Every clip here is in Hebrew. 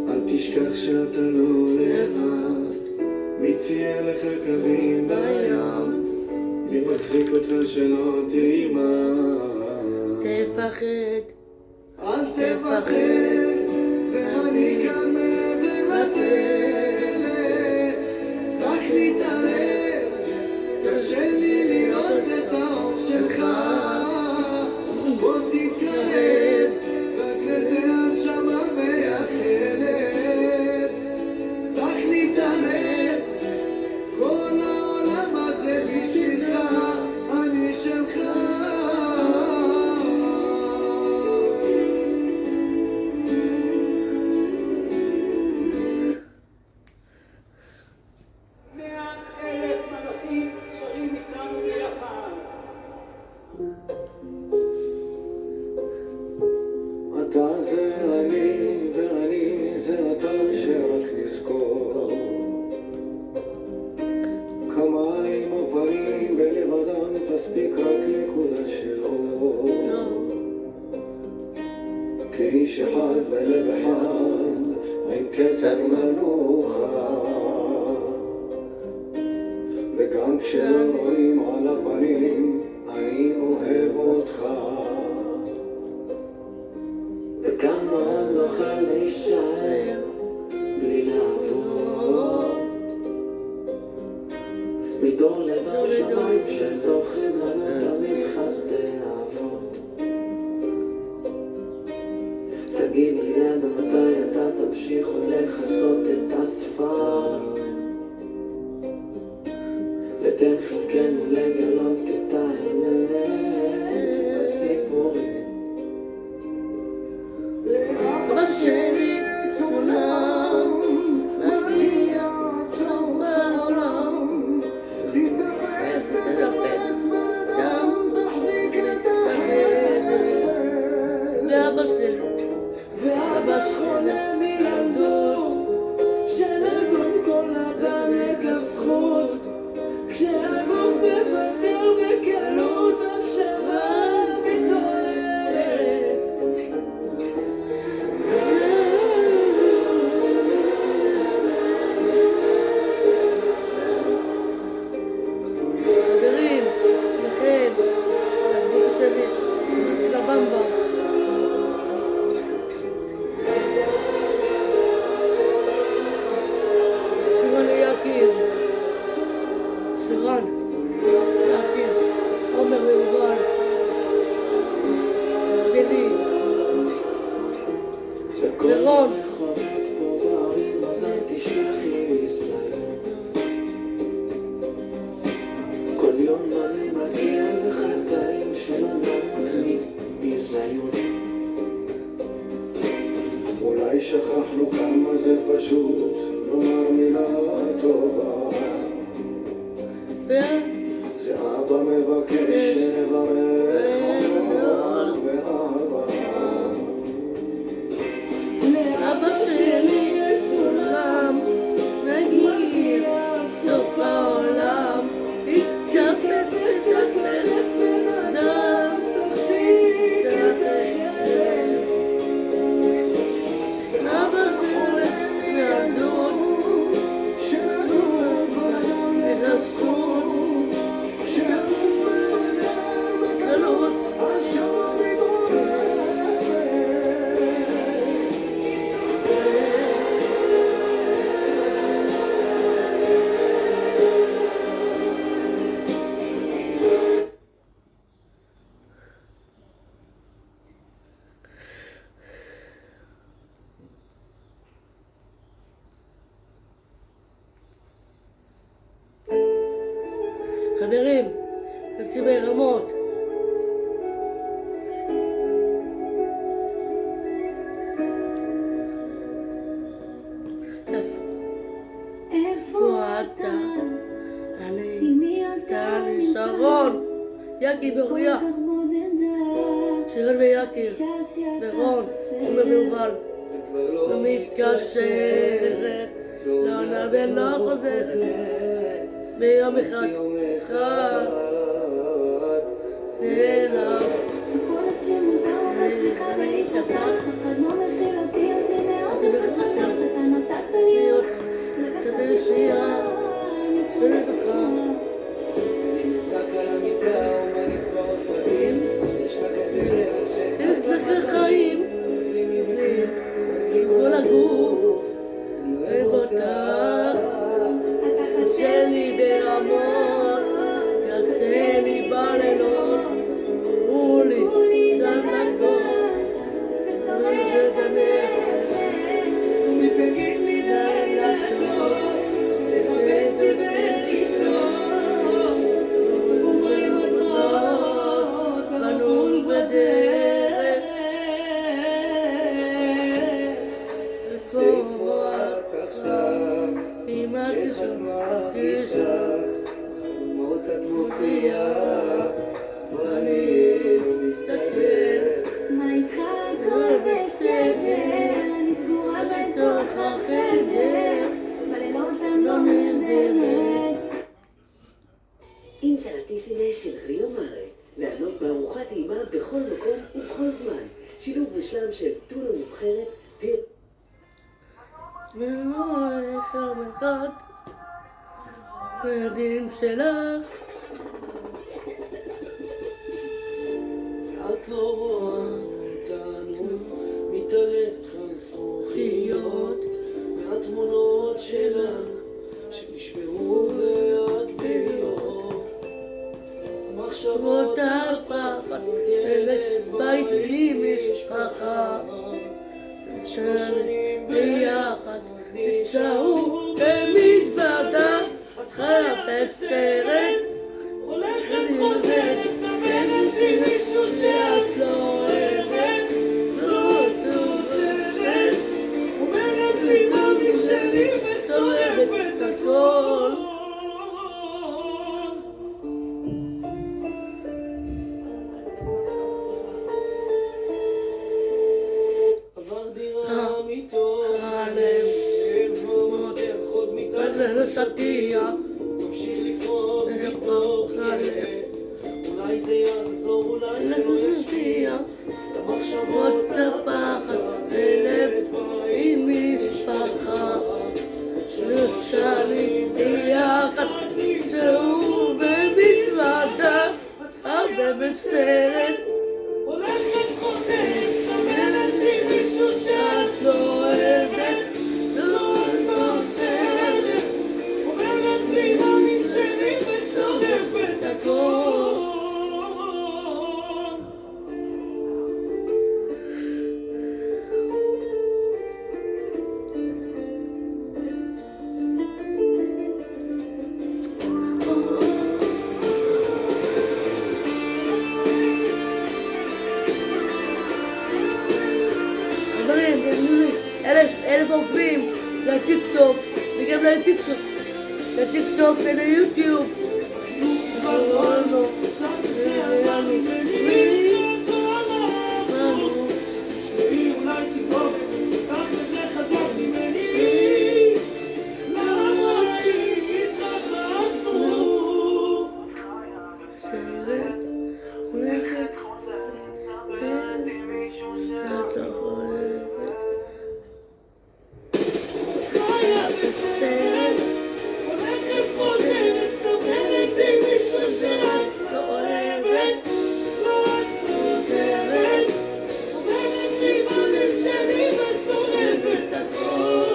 אל תשכח שאתה לא לבד, מי צייר לך קווים בים, מי מחזיק אותך שלא תימד. תפחד, אל תפחד, ואני כאן מעבר לדלת, רק להתעלם, קשה לי לראות את האור שלך, בוא תתקרב, רק לזה הנשמה מייחלת, רק להתעלם, כל העולם הזה בשבילך, אני שלך. אתה זה אני ואני זה אתה, שרק נזכור כמה עם הפנים בלב אדם תספיק רק נקודה של אור, כאיש אחד בלב אחד עם כתר מנוחה, וגם כשלא רואים על הפנים אני אוהב אותך, וכמה נוכל להישאר בלי לעבוד מדור לדור שמיים שזוכרים לנו תמיד חסדי אהבות. תגיד לי עד מתי אתה תמשיך עוד לחסות את הספר, ותן חלקנו לגלות את האמת בסיפורים. אבא שלי סולם, מגיע סוף העולם, תתאפס, דם תחזיק את החדר, ואבא שלי ילדות, שלגון כל אדם זכות, כשהגוף מוותר בקלות השעה תתעוררת. חברים, לכם, לקבוצה שלי, זמן של הבמבה. שירן יקיר, עומר ויובל, ולי, ורון. כל יום אני מגיע לחטאים שלא נמות מביזיון. אולי שכחנו כמה זה פשוט לומר מילה טובה, זה אבא מבקש שנברך אותו באהבה. לאבא שלי סולם, מגיע סוף העולם, תתאפס, דם תחזיק את החדר, אבא שלי ילדות, שלגון כל אדם זכות, כשהגוף מוותר בקלות השעה מתעוררת. חברים, תעשי ברמות. איפה אתה? אתה לי שרון, יקי ורועיה, שירן ויקיר, ורון, עומר ויובל, ומתקשרת, לא נבל לא חוזרת, ביום אחד נעלב, הכל אצלי מוזר, לא מצליחה להתאפק, אף אחד לא מרגישה, חלומות את מופיעה, ואני לא מסתכל. מה איתך הכל בסדר? אני סגורה בתוך החדר, בלילות אני לא נרדמת. אינסלטיסימה של ריו מארה, לענות בארוחה טעימה בכל מקום ובכל זמן. שילוב מושלם של טונה מובחרת, אחד אחד הילדים שלך ואת לא רואה אותנו מתהלך על זכוכיות, והתמונות שלך שנשמרו והגביעות, מחשבות על פחד, ילד בית בלי משפחה, שנים ביחד נסעו במזוודה, חייבת סרט, הולכת חוזרת, אין מישהו שאת לא אוהבת, לא תוברת, אומרת לי תמי שלי וסובבת את הכל. עבר דירה מתוך הלב, ומותח עוד מתחת וזה שטיח, תמשיך לפרוק מתוך הלב, אולי זה יחזור, אולי זה לא ישפיע, את המחשבות הפחד, הלב עם משפחה, שנים ביחד נמצאו במזוודה, הרבה בסרט, הולכת חוזרת, אומרת לי מישהו שאת לא אוהבת, לא חוזרת, אומרת לי תמי שלי ושורפת את הכל. חברים, תנו לי 1,000 עוקבים לטיק טוק וגם לטיק טוק וליוטיוב. סרט הולכת את זוכרת בסרט הולכת חוזרת, אומרת לי מישהו שאת לא אוהבת, לא חוזרת, אומרת לי תמי שלי ושורפת את הכל.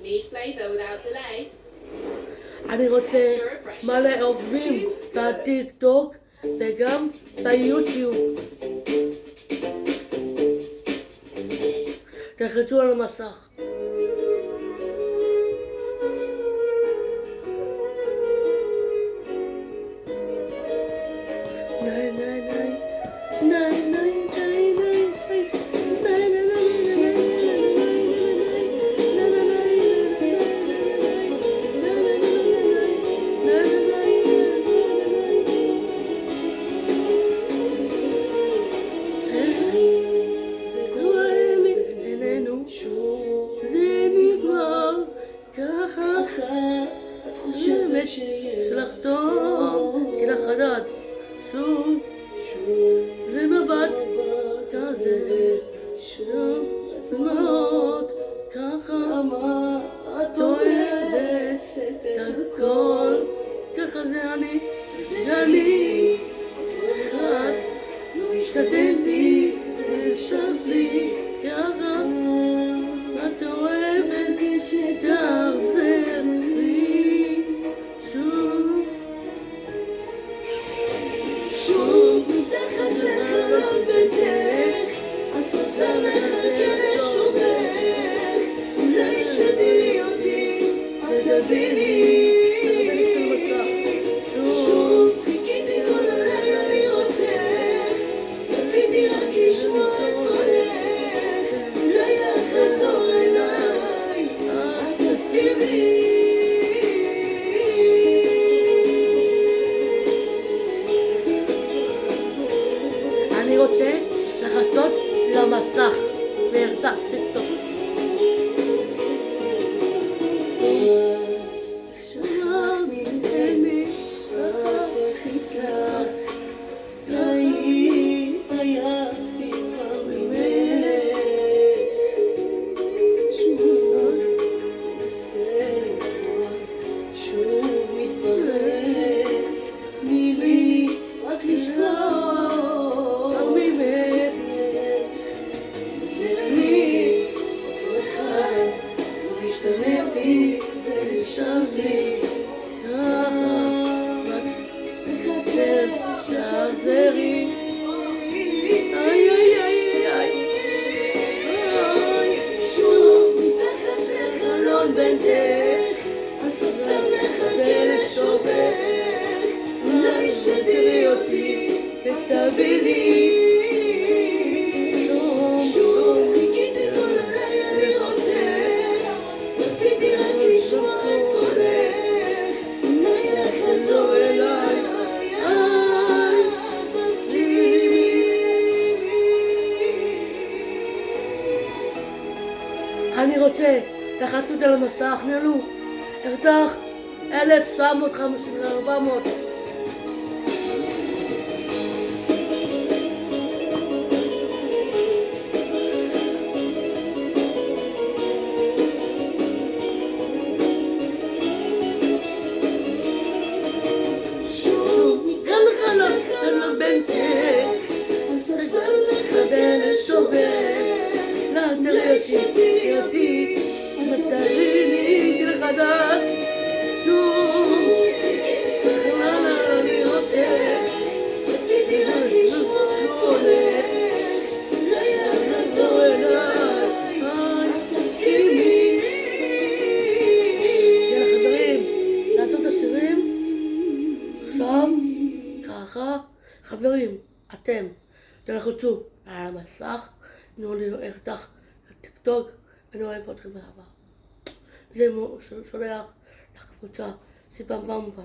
Need flavour without delay? אני רוצה מלא עוקבים בטיק טוק וגם ביוטיוב. תלחצו על המסך. שלך טוב, כי לך חדד, שוב, זה מבט כזה, שוב, דמעות, ככה, את אוהבת את הכל, ככה זה אני, אחד, שתתי תחזרי. איי איי איי איי איי שוב חלון ביתך הספסל מחכה לשובך אולי שתראי אותי ותביני שוב חיכיתי כל הלילה לראותך רציתי רק לשמוע את קולך אולי לחזור אליי אני רוצה לחצות על המסך, ניהלו, הרתח 1954. שוב, חלון ביתך, הספסל מחכה לשובך תראי אותי, ותביני כלחדש שוב, בכלל לראותך, רציתי רק לשמוע את קולך, אולי לחזור אליי, תסכימי. יאללה חברים, לעטות השירים, עכשיו, ככה, חברים, אתם תלחצו על המסך, תנו לי ארתח לטיקטוק, אני אוהב אתכם באהבה. זה שולח לקבוצה סיפמפמפה.